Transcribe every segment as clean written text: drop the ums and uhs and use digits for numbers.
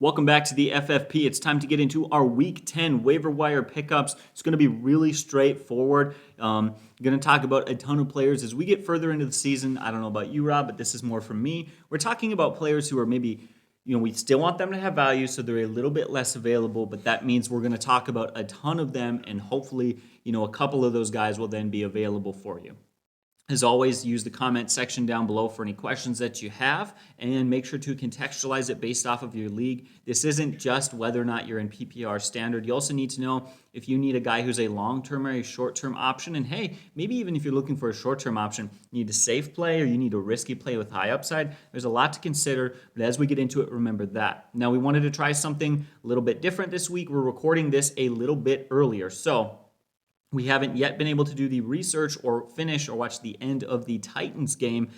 Welcome back to the FFP. It's time to get into our Week 10 waiver wire pickups. It's going to be really straightforward. Going to talk about a ton of players as we get further into the season. I don't know about you, Rob, but this is more from me. We're talking about players who are maybe, we still want them to have value, so they're a little bit less available, but that means we're going to talk about a ton of them, and hopefully, a couple of those guys will then be available for you. As always, use the comment section down below for any questions that you have, and make sure to contextualize it based off of your league. This isn't just whether or not you're in PPR standard. You also need to know if you need a guy who's a long-term or a short-term option. And hey, maybe even if you're looking for a short-term option, you need a safe play or you need a risky play with high upside. There's a lot to consider, but as we get into it, remember that. Now, we wanted to try something a little bit different this week. We're recording this a little bit earlier, so we haven't yet been able to do the research or finish or watch the end of the Titans game.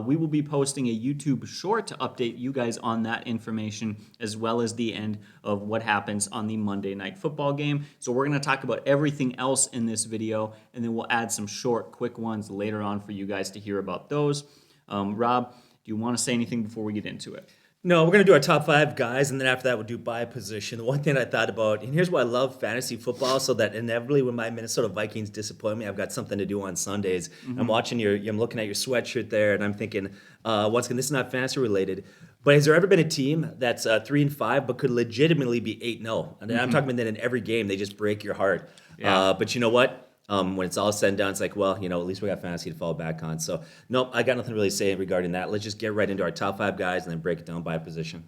We will be posting a YouTube short to update you guys on that information, as well as the end of what happens on the Monday Night Football game. So we're going to talk about everything else in this video, and then we'll add some short, quick ones later on for you guys to hear about those. Rob, do you want to say anything before we get into it? No, we're going to do our top 5 guys, and then after that, we'll do by position. The one thing I thought about, and here's why I love fantasy football, so that inevitably when my Minnesota Vikings disappoint me, I've got something to do on Sundays. I'm watching I'm looking at your sweatshirt there, and I'm thinking, once again, this is not fantasy related, but has there ever been a team that's 3-5 but could legitimately be 8-0? And I'm talking about that in every game, they just break your heart. Yeah. But you know what? When it's all said and done, it's like, well, at least we got fantasy to fall back on. So, nope, I got nothing really to say regarding that. Let's just get right into our top 5 guys and then break it down by position.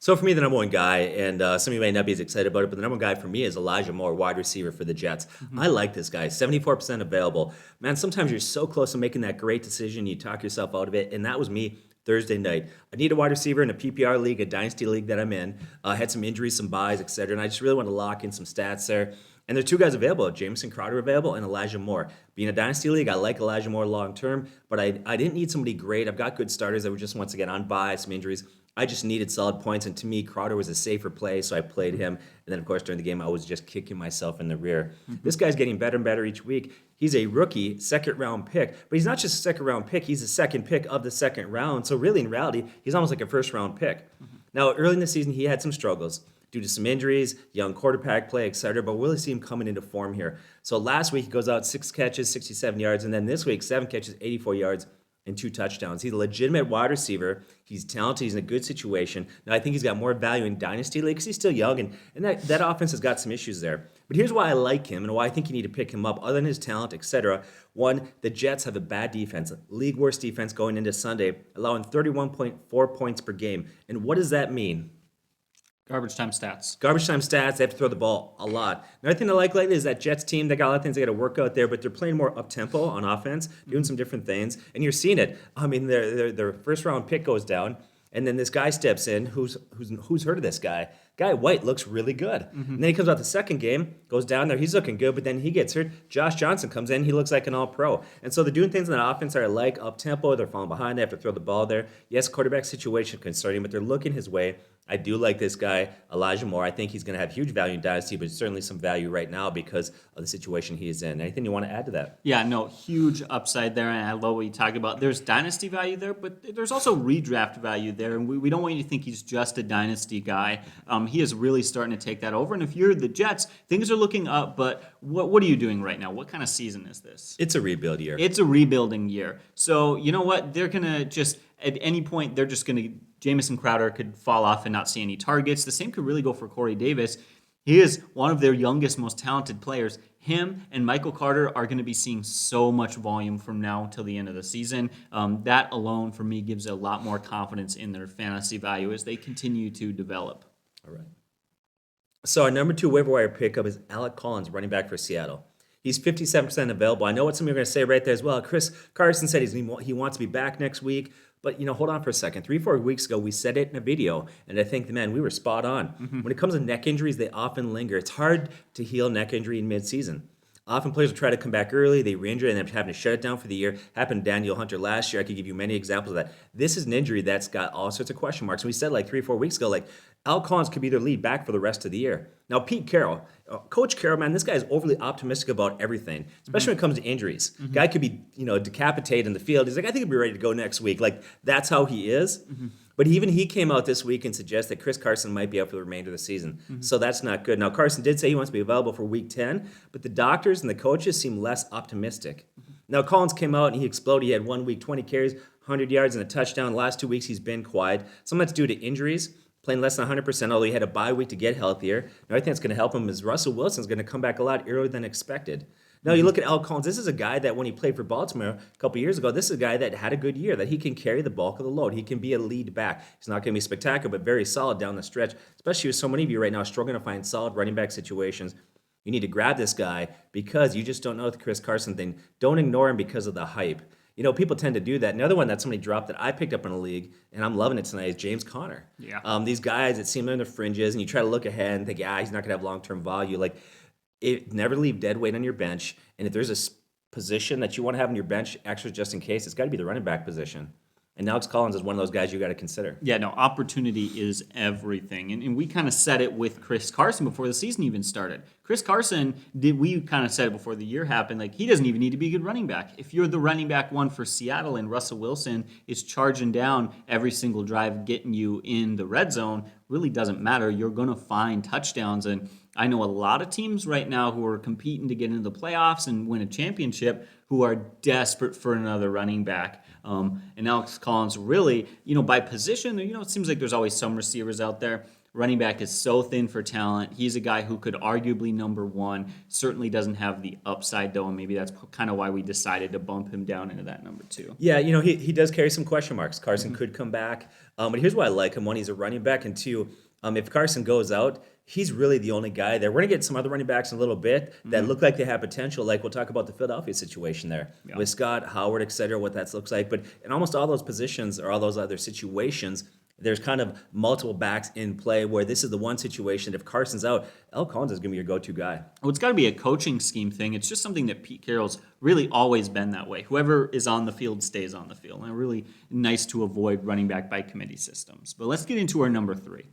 So for me, the number one guy, and some of you may not be as excited about it, but the number one guy for me is Elijah Moore, wide receiver for the Jets. I like this guy, 74% available. Man, sometimes you're so close to making that great decision, you talk yourself out of it, and that was me Thursday night. I need a wide receiver in a PPR league, a dynasty league that I'm in. Had some injuries, some buys, etc., and I just really want to lock in some stats there. And there are 2 guys available, Jamison Crowder available and Elijah Moore. Being a dynasty league, I like Elijah Moore long term, but I didn't need somebody great. I've got good starters that were just, once again, on bye, some injuries. I just needed solid points, and to me, Crowder was a safer play, so I played him. And then, of course, during the game, I was just kicking myself in the rear. This guy's getting better and better each week. He's a rookie, second-round pick, but he's not just a second-round pick. He's a second pick of the second round, so really, in reality, he's almost like a first-round pick. Now, early in the season, he had some struggles due to some injuries, young quarterback play, etc. But we'll really see him coming into form here. So last week, he goes out 6 catches, 67 yards, and then this week, 7 catches, 84 yards, and 2 touchdowns. He's a legitimate wide receiver. He's talented. He's in a good situation. Now, I think he's got more value in Dynasty League because he's still young, and that offense has got some issues there. But here's why I like him and why I think you need to pick him up, other than his talent, etc. One, the Jets have a bad defense, league worst defense going into Sunday, allowing 31.4 points per game. And what does that mean? Garbage time stats. Garbage time stats, they have to throw the ball a lot. Another thing I like lately is that Jets team, they got a lot of things they got to work out there, but they're playing more up-tempo on offense, doing some different things, and you're seeing it. I mean, their first-round pick goes down, and then this guy steps in. Who's heard of this guy? Guy White looks really good. And then he comes out the second game, goes down there, he's looking good, but then he gets hurt. Josh Johnson comes in, he looks like an all-pro. And so they're doing things in that offense that are like up-tempo, they're falling behind, they have to throw the ball there. Yes, quarterback situation concerning, but they're looking his way. I do like this guy, Elijah Moore. I think he's going to have huge value in Dynasty, but certainly some value right now because of the situation he is in. Anything you want to add to that? Yeah, no, huge upside there, and I love what you talk about. There's dynasty value there, but there's also redraft value there, and we don't want you to think he's just a dynasty guy. He is really starting to take that over, and if you're the Jets, things are looking up, but what are you doing right now? What kind of season is this? It's a rebuild year. It's a rebuilding year. So, you know what? They're going to just, at any point, they're just going to, Jamison Crowder could fall off and not see any targets. The same could really go for Corey Davis. He is one of their youngest, most talented players. Him and Michael Carter are going to be seeing so much volume from now till the end of the season. That alone, for me, gives a lot more confidence in their fantasy value as they continue to develop. All right. So our number 2 waiver wire pickup is Alec Collins, running back for Seattle. He's 57% available. I know what some of you are going to say right there as well. Chris Carson said he wants to be back next week. But, hold on for a second. 3-4 weeks ago, we said it in a video, and I think, man, we were spot on. When it comes to neck injuries, they often linger. It's hard to heal neck injury in midseason. Often players will try to come back early, they re-injure, and then having to shut it down for the year. Happened to Daniel Hunter last year. I could give you many examples of that. This is an injury that's got all sorts of question marks. And we said 3-4 weeks ago, Alec Collins could be their lead back for the rest of the year. Now, Pete Carroll, Coach Carroll, man, this guy is overly optimistic about everything, especially when it comes to injuries. Guy could be, decapitated in the field. He's like, I think he'll be ready to go next week. That's how he is. But even he came out this week and suggested that Chris Carson might be out for the remainder of the season. So that's not good. Now, Carson did say he wants to be available for week 10, but the doctors and the coaches seem less optimistic. Now, Collins came out and he exploded. He had 1 week, 20 carries, 100 yards, and a touchdown. The last 2 weeks, he's been quiet. Some of that's due to injuries, playing less than 100%, although he had a bye week to get healthier. Now, I think that's going to help him is Russell Wilson's going to come back a lot earlier than expected. Now, you look at Alec Collins. This is a guy that when he played for Baltimore a couple years ago, this is a guy that had a good year, that he can carry the bulk of the load. He can be a lead back. He's not going to be spectacular, but very solid down the stretch, especially with so many of you right now struggling to find solid running back situations. You need to grab this guy because you just don't know the Chris Carson thing. Don't ignore him because of the hype. People tend to do that. Another one that somebody dropped that I picked up in a league, and I'm loving it tonight, is James Conner. Yeah. These guys that seem on the fringes, and you try to look ahead and think, he's not going to have long-term value. Never leave dead weight on your bench. And if there's a position that you want to have on your bench, extra just in case, it's got to be the running back position. And Alex Collins is one of those guys you got to consider. Yeah, no, opportunity is everything. And we kind of said it with Chris Carson before the season even started. Chris Carson, we kind of said it before the year happened, he doesn't even need to be a good running back. If you're the running back one for Seattle and Russell Wilson is charging down every single drive, getting you in the red zone, really doesn't matter. You're going to find touchdowns. And I know a lot of teams right now who are competing to get into the playoffs and win a championship who are desperate for another running back. And Alex Collins really, by position, it seems like there's always some receivers out there. Running back is so thin for talent. He's a guy who could arguably number one, certainly doesn't have the upside though, and maybe that's kind of why we decided to bump him down into that number 2. Yeah, he does carry some question marks. Carson could come back. But here's why I like him. One, he's a running back, and two, if Carson goes out, he's really the only guy there. We're going to get some other running backs in a little bit that look like they have potential. We'll talk about the Philadelphia situation there with Scott, Howard, et cetera, what that looks like. But in almost all those positions or all those other situations, there's kind of multiple backs in play where this is the one situation that if Carson's out, Alec Collins is going to be your go-to guy. Well, it's got to be a coaching scheme thing. It's just something that Pete Carroll's really always been that way. Whoever is on the field stays on the field. And really nice to avoid running back by committee systems. But let's get into our number 3.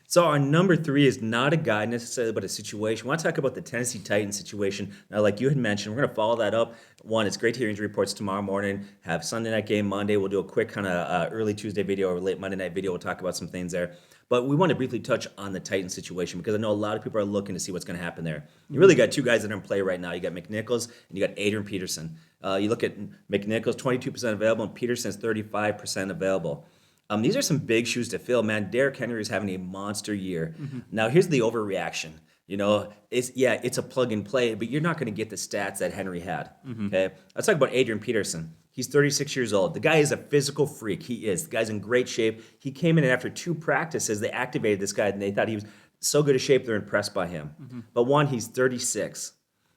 So our number 3 is not a guy necessarily, but a situation. I want to talk about the Tennessee Titans situation. Now, like you had mentioned, we're going to follow that up. One, it's great to hear injury reports tomorrow morning. Have Sunday night game Monday. We'll do a quick kind of early Tuesday video or late Monday night video. We'll talk about some things there. But we want to briefly touch on the Titans situation because I know a lot of people are looking to see what's going to happen there. You really got 2 guys that are in play right now. You got McNichols and you got Adrian Peterson. You look at McNichols, 22% available, and Peterson's 35% available. These are some big shoes to fill, man. Derrick Henry is having a monster year. Now, here's the overreaction. It's a plug and play, but you're not going to get the stats that Henry had. Okay, let's talk about Adrian Peterson. He's 36 years old. The guy is a physical freak. He is. The guy's in great shape. He came in and after 2 practices, they activated this guy, and they thought he was so good a shape, they're impressed by him. But one, he's 36.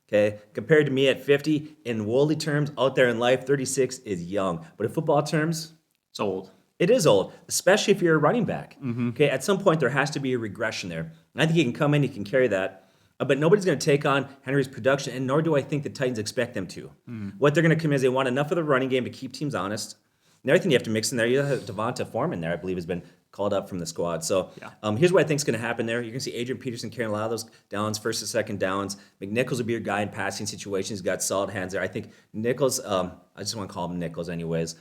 Okay, compared to me at 50, in worldly terms, out there in life, 36 is young. But in football terms, it's old. It is old, especially if you're a running back. Okay, at some point there has to be a regression there. And I think he can come in, he can carry that. But nobody's going to take on Henry's production, and nor do I think the Titans expect them to. What they're going to come in is they want enough of the running game to keep teams honest. And everything you have to mix in there, you have Devonta Foreman there, I believe, has been called up from the squad. So here's what I think is going to happen there. You're going to see Adrian Peterson carrying a lot of those downs, first and second downs. McNichols will be your guy in passing situations. He's got solid hands there. I think Nichols, I just want to call him Nichols anyways.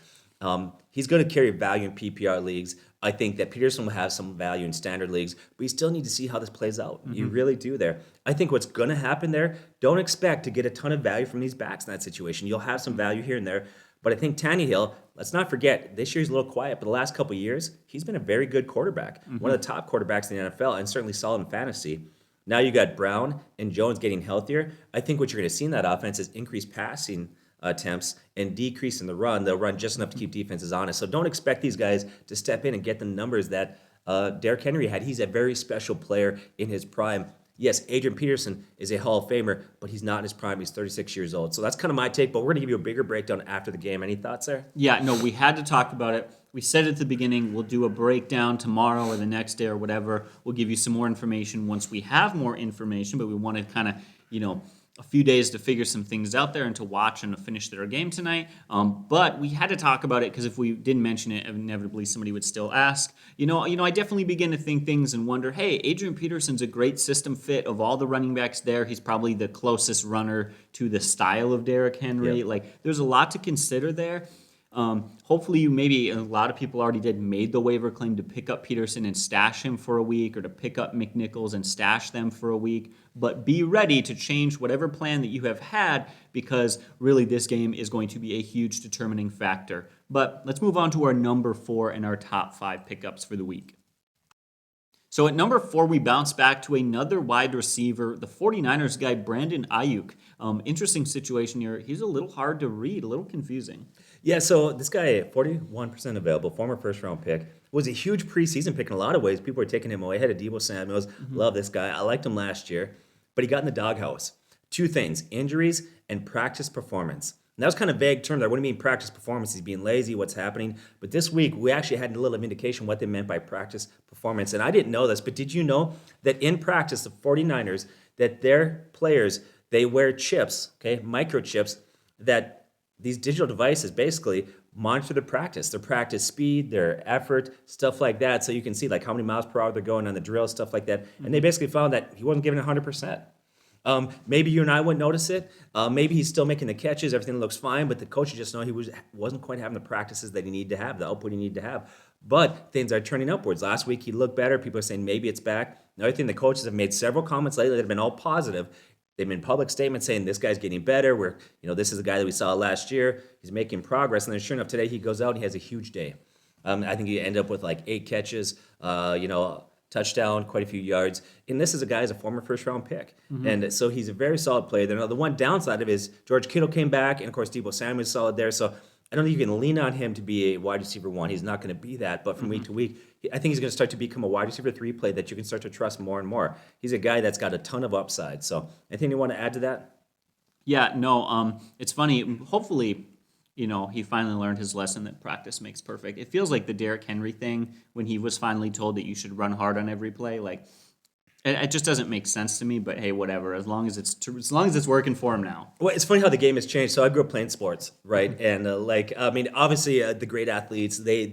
He's going to carry value in PPR leagues. I think that Peterson will have some value in standard leagues, but you still need to see how this plays out. You really do there. I think what's going to happen there, don't expect to get a ton of value from these backs in that situation. You'll have some value here and there, but I think Tannehill, let's not forget, this year he's a little quiet, but the last couple of years, he's been a very good quarterback. One of the top quarterbacks in the NFL and certainly solid in fantasy. Now you got Brown and Jones getting healthier. I think what you're going to see in that offense is increased passing attempts and decrease in the run. They'll run just enough to keep defenses honest. So don't expect these guys to step in and get the numbers that Derrick Henry had. He's a very special player in his prime. Yes, Adrian Peterson is a Hall of Famer, but he's not in his prime. He's 36 years old. So that's kind of my take, but we're going to give you a bigger breakdown after the game. Any thoughts there? Yeah, no, we had to talk about it. We said at the beginning, we'll do a breakdown tomorrow or the next day or whatever. We'll give you some more information once we have more information, but we want to kind of, a few days to figure some things out there and to watch and to finish their game tonight. But we had to talk about it because if we didn't mention it, inevitably somebody would still ask. I definitely begin to think things and wonder, hey, Adrian Peterson's a great system fit of all the running backs there. He's probably the closest runner to the style of Derrick Henry. Yep. There's a lot to consider there. Hopefully, maybe a lot of people already made the waiver claim to pick up Peterson and stash him for a week, or to pick up McNichols and stash them for a week. But be ready to change whatever plan that you have had, because really this game is going to be a huge determining factor. But let's move on to our number 4 and our top 5 pickups for the week. So at number 4, we bounce back to another wide receiver, the 49ers guy, Brandon Aiyuk. Interesting situation here. He's a little hard to read, a little confusing. Yeah, so this guy, 41% available, former first-round pick, was a huge preseason pick in a lot of ways. People were taking him away. Ahead of Deebo Samuels. Love this guy. I liked him last year, but he got in the doghouse. 2 things, injuries and practice performance. And that was kind of vague terms. I wouldn't mean practice performance. He's being lazy, what's happening. But this week, we actually had a little indication what they meant by practice performance. And I didn't know this, but did you know that in practice, the 49ers, that their players, they wear chips, okay, microchips, that these digital devices basically monitor their practice speed, their effort, stuff like that. So you can see like how many miles per hour they're going on the drill, stuff like that. And they basically found that he wasn't giving 100%. Maybe you and I wouldn't notice it. Maybe he's still making the catches. Everything looks fine, but the coaches just know he wasn't quite having the practices that he needed to have, the output he needed to have. But things are turning upwards. Last week he looked better. People are saying maybe it's back. Another thing, the coaches have made several comments lately that have been all positive. They've made public statements saying this guy's getting better. This is a guy that we saw last year. He's making progress. And then sure enough, today he goes out and he has a huge day. I think he ended up with like 8 catches, touchdown, quite a few yards. And this is a guy who's a former first-round pick. And so he's a very solid player. Now, the one downside of it is George Kittle came back, and, of course, Deebo Samuel is solid there. So I don't think you can lean on him to be a wide receiver 1. He's not going to be that. But from week to week, I think he's going to start to become a wide receiver 3 play that you can start to trust more and more. He's a guy that's got a ton of upside. So anything you want to add to that? Yeah, no, it's funny. Hopefully, he finally learned his lesson that practice makes perfect. It feels like the Derrick Henry thing when he was finally told that you should run hard on every play. Like, it just doesn't make sense to me. But hey, whatever. As long as it's working for him now. Well, it's funny how the game has changed. So I grew up playing sports, right? And obviously the great athletes they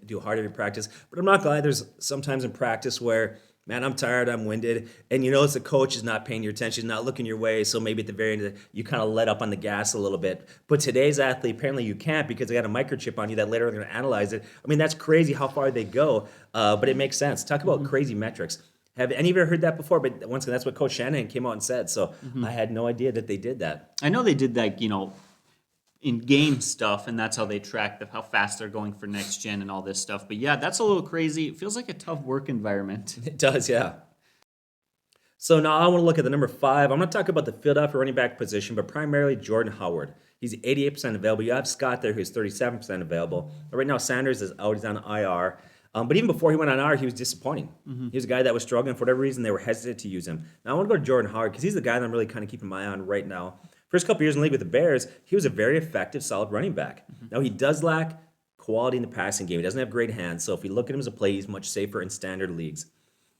do hard every practice. But I'm not glad there's sometimes in practice where, man, I'm tired, I'm winded, and it's the coach is not paying your attention, not looking your way, so maybe at the very end, you kind of let up on the gas a little bit. But today's athlete, apparently you can't because they got a microchip on you that later are going to analyze it. I mean, that's crazy how far they go, but it makes sense. Talk about crazy metrics. Have any of you ever heard that before? But once again, that's what Coach Shanahan came out and said, so I had no idea that they did that. I know they did that, in game stuff, and that's how they track how fast they're going for next gen and all this stuff. But yeah, that's a little crazy. It feels like a tough work environment. It does, yeah. So now I want to look at the number 5. I'm going to talk about the field out for running back position, but primarily Jordan Howard. He's 88% available. You have Scott there, who's 37% available. But right now, Sanders is out. He's on IR. But even before he went on IR, he was disappointing. He was a guy that was struggling. For whatever reason, they were hesitant to use him. Now I want to go to Jordan Howard because he's the guy that I'm really kind of keeping my eye on right now. First couple years in the league with the Bears, he was a very effective, solid running back. Now, he does lack quality in the passing game. He doesn't have great hands, so if you look at him as a play, he's much safer in standard leagues.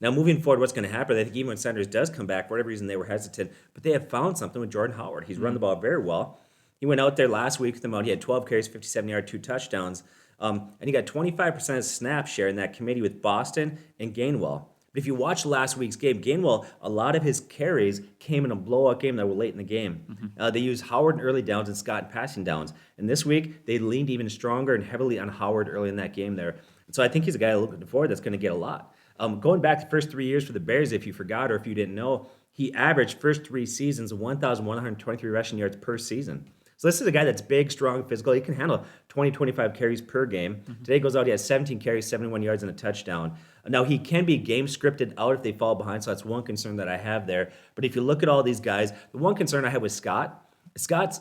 Now, moving forward, what's going to happen, I think even when Sanders does come back, for whatever reason, they were hesitant, but they have found something with Jordan Howard. He's run the ball very well. He went out there last week with them out. He had 12 carries, 57 yards, 2 touchdowns, and he got 25% of snap share in that committee with Boston and Gainwell. But if you watch last week's game, Gainwell, a lot of his carries came in a blowout game that were late in the game. They used Howard in early downs and Scott in passing downs. And this week, they leaned even stronger and heavily on Howard early in that game there. And so I think he's a guy looking forward that's going to get a lot. Going back the first 3 years for the Bears, if you forgot or if you didn't know, he averaged first 3 seasons 1,123 rushing yards per season. So this is a guy that's big, strong, physical. He can handle 20, 25 carries per game. Today goes out, he has 17 carries, 71 yards, and a touchdown. Now, he can be game scripted out if they fall behind, so that's one concern that I have there. But if you look at all these guys, the one concern I have with Scott's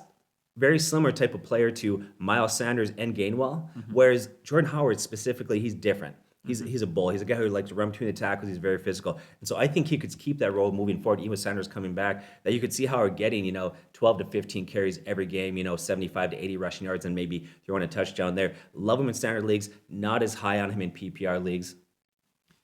very similar type of player to Miles Sanders and Gainwell, whereas Jordan Howard specifically, he's different. He's a bull. He's a guy who likes to run between the tackles. He's very physical. And so I think he could keep that role moving forward, even with Sanders coming back, that you could see Howard getting, 12 to 15 carries every game, 75 to 80 rushing yards, and maybe throwing a touchdown there. Love him in standard leagues, not as high on him in PPR leagues.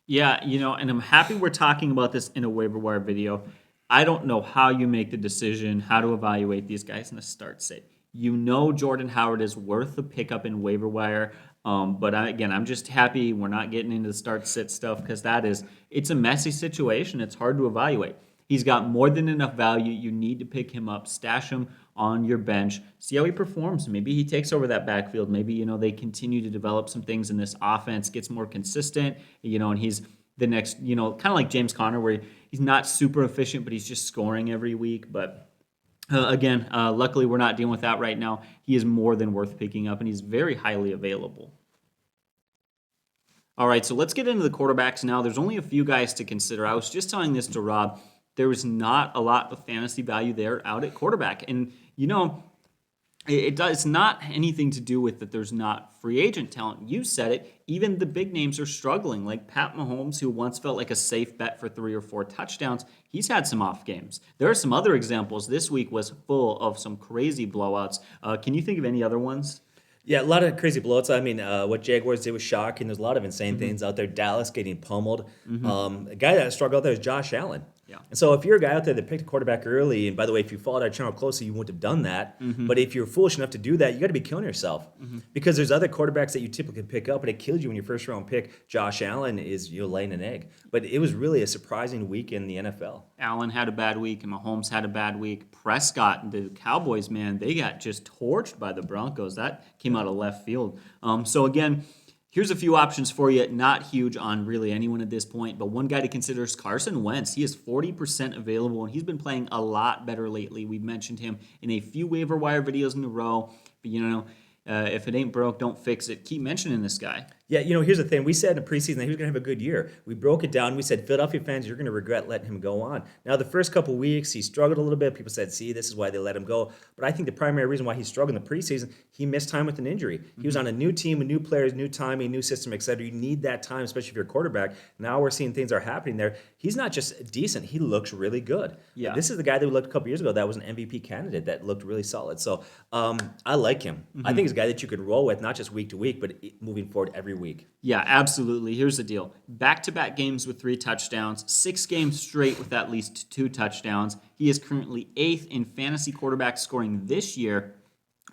Yeah, and I'm happy we're talking about this in a waiver wire video. I don't know how you make the decision how to evaluate these guys in the start sit. Jordan Howard is worth a pickup in waiver wire. But I'm just happy we're not getting into the start sit stuff because it's a messy situation. It's hard to evaluate. He's got more than enough value. You need to pick him up, stash him on your bench, see how he performs. Maybe he takes over that backfield. Maybe, they continue to develop some things in this offense, gets more consistent, and he's the next, kind of like James Conner, where he's not super efficient, but he's just scoring every week. But again, luckily we're not dealing with that right now. He is more than worth picking up, and he's very highly available. All right, so let's get into the quarterbacks now. There's only a few guys to consider. I was just telling this to Rob. There was not a lot of fantasy value there out at quarterback. And, it's not anything to do with that there's not free agent talent. You said it. Even the big names are struggling, like Pat Mahomes, who once felt like a safe bet for 3 or 4 touchdowns. He's had some off games. There are some other examples. This week was full of some crazy blowouts. Can you think of any other ones? Yeah, a lot of crazy blowouts. I mean, what Jaguars did was shocking. There's a lot of insane things out there. Dallas getting pummeled. A guy that struggled out there is Josh Allen. Yeah. And so if you're a guy out there that picked a quarterback early, and by the way, if you followed our channel closely, you wouldn't have done that. But if you're foolish enough to do that, you got to be killing yourself because there's other quarterbacks that you typically pick up, but it killed you when your first round pick, Josh Allen, is laying an egg. But it was really a surprising week in the NFL. Allen had a bad week, and Mahomes had a bad week. Prescott and the Cowboys, man, they got just torched by the Broncos. That came out of left field. So again, here's a few options for you. Not huge on really anyone at this point, but one guy to consider is Carson Wentz. He is 40% available, and he's been playing a lot better lately. We've mentioned him in a few waiver wire videos in a row. But, if it ain't broke, don't fix it. Keep mentioning this guy. Yeah, here's the thing. We said in the preseason that he was going to have a good year. We broke it down. We said, Philadelphia fans, you're going to regret letting him go on. Now, the first couple of weeks, he struggled a little bit. People said, see, this is why they let him go. But I think the primary reason why he struggled in the preseason, he missed time with an injury. He was on a new team, with new players, new timing, new system, et cetera. You need that time, especially if you're a quarterback. Now we're seeing things are happening there. He's not just decent. He looks really good. Yeah. This is the guy that we looked a couple years ago that was an MVP candidate that looked really solid. So I like him. I think he's a guy that you could roll with, not just week to week, but moving forward every week. Yeah, absolutely. Here's the deal. Back-to-back games with 3 touchdowns, 6 games straight with at least 2 touchdowns. He is currently 8th in fantasy quarterback scoring this year,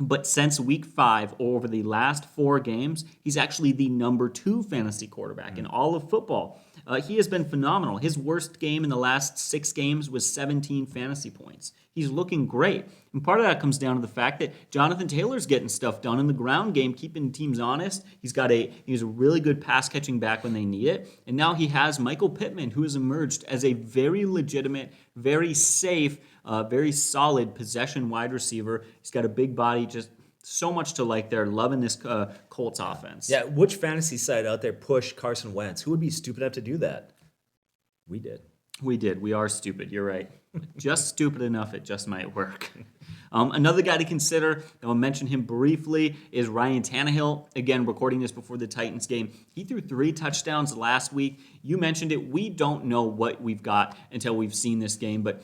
but since week 5, over the last 4 games, he's actually the number 2 fantasy quarterback in all of football. He has been phenomenal. His worst game in the last 6 games was 17 fantasy points. He's looking great. And part of that comes down to the fact that Jonathan Taylor's getting stuff done in the ground game, keeping teams honest. He's a really good pass catching back when they need it. And now he has Michael Pittman, who has emerged as a very legitimate, very safe, very solid possession wide receiver. He's got a big body, just so much to like there. Loving this Colts offense. Yeah, which fantasy site out there pushed Carson Wentz? Who would be stupid enough to do that? We did. We did. We are stupid. You're right. Just stupid enough, it just might work. Another guy to consider, I'll mention him briefly, is Ryan Tannehill. Again, recording this before the Titans game. He threw 3 touchdowns last week. You mentioned it. We don't know what we've got until we've seen this game, but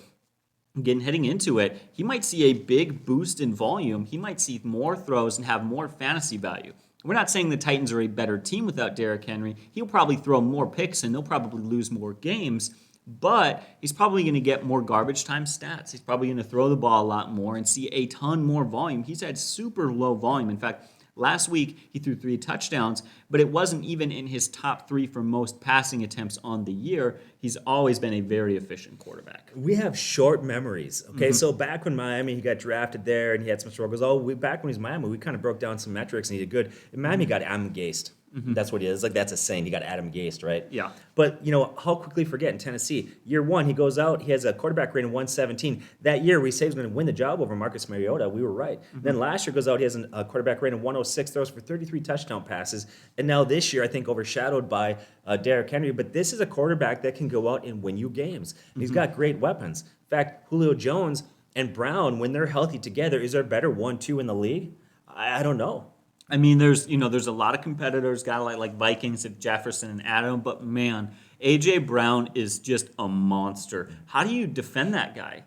again, heading into it, he might see a big boost in volume. He might see more throws and have more fantasy value. We're not saying the Titans are a better team without Derrick Henry. He'll probably throw more picks and they'll probably lose more games, but he's probably going to get more garbage time stats. He's probably going to throw the ball a lot more and see a ton more volume. He's had super low volume. In fact, last week he threw 3 touchdowns, but it wasn't even in his top 3 for most passing attempts on the year. He's always been a very efficient quarterback. We have short memories, okay? So back when Miami, he got drafted there and he had some struggles. Back when he was Miami, we kind of broke down some metrics and he did good. In Miami, he got Adam Gase. That's what he is. Like, that's a saying. He got Adam Gase, right? Yeah. But, how quickly forget in Tennessee? Year 1, he goes out. He has a quarterback rating of 117. That year, we say he's going to win the job over Marcus Mariota. We were right. Then last year goes out. He has a quarterback rating of 106, throws for 33 touchdown passes. And now this year, I think, overshadowed by Derrick Henry. But this is a quarterback that can go out and win you games. And he's got great weapons. In fact, Julio Jones and Brown, when they're healthy together, is there a better 1-2 in the league? I don't know. I mean, there's a lot of competitors, guys like Vikings and Jefferson and Adam, but man, A.J. Brown is just a monster. How do you defend that guy?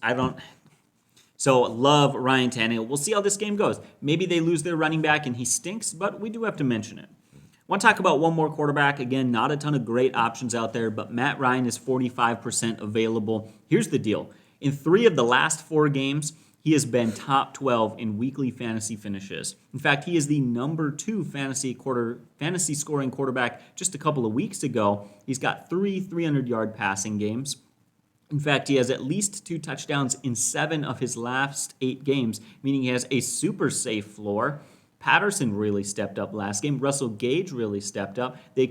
I don't. So love Ryan Tannehill. We'll see how this game goes. Maybe they lose their running back and he stinks, but we do have to mention it. I want to talk about one more quarterback. Again, not a ton of great options out there, but Matt Ryan is 45% available. Here's the deal. In 3 of the last 4 games, he has been top 12 in weekly fantasy finishes. In fact, he is the number 2 fantasy scoring quarterback just a couple of weeks ago. He's got 3 300-yard passing games. In fact, he has at least 2 touchdowns in 7 of his last 8 games, meaning he has a super safe floor. Patterson really stepped up last game. Russell Gage really stepped up. They